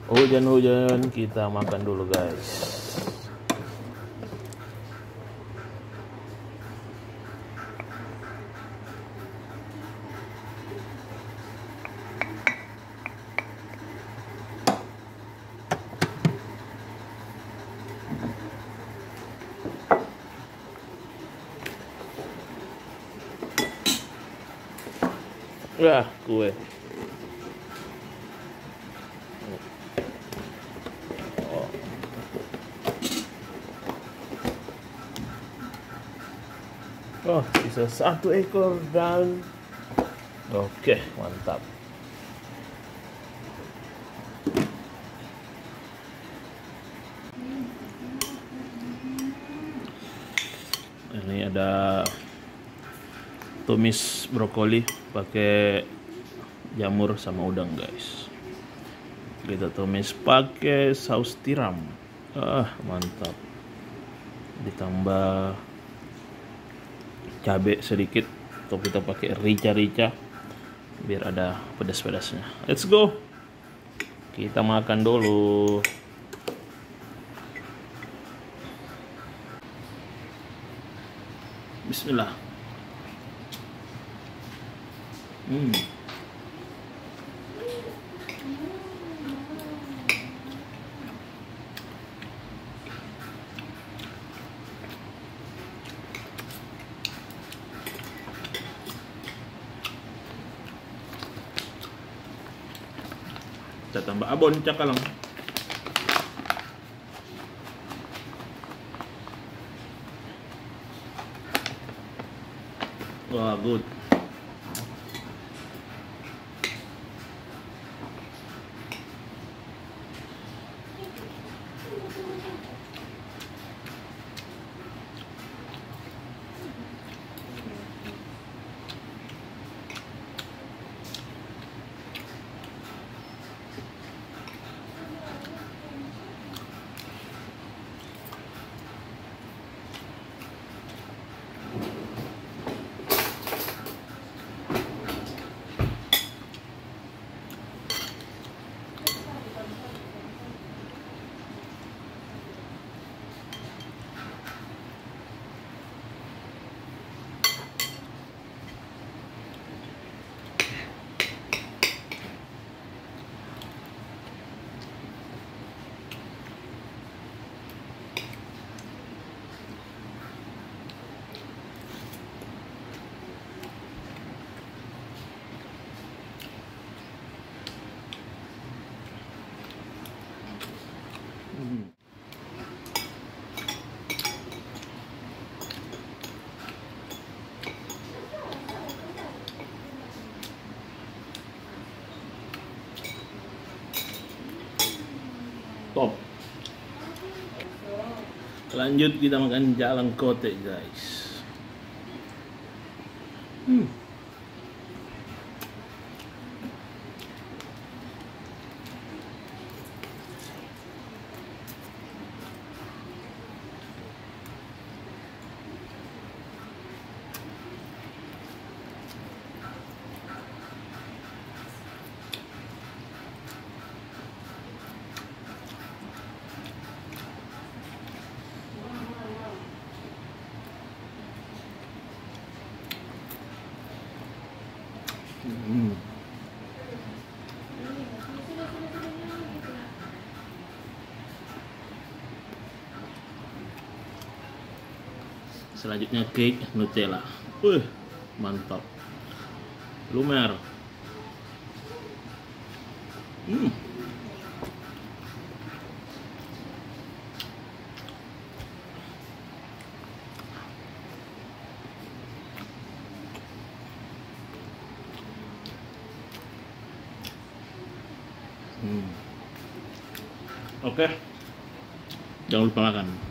Hujan-hujan, kita makan dulu guys. Wah, kue. Oh, bisa 1 ekor dan oke, mantap. Ini ada tumis brokoli pakai jamur sama udang guys. Kita tumis pakai saus tiram. Mantap. Ditambah cabai sedikit atau kita pakai rica-rica biar ada pedas-pedasnya. Let's go. Kita makan dulu. Bismillah. Kita tambah abon cakalang. Wah, good. Top. Lanjut kita makan jalan kote guys. Selanjutnya cake Nutella. Mantap. Lumer. Oke. Jangan lupa makan.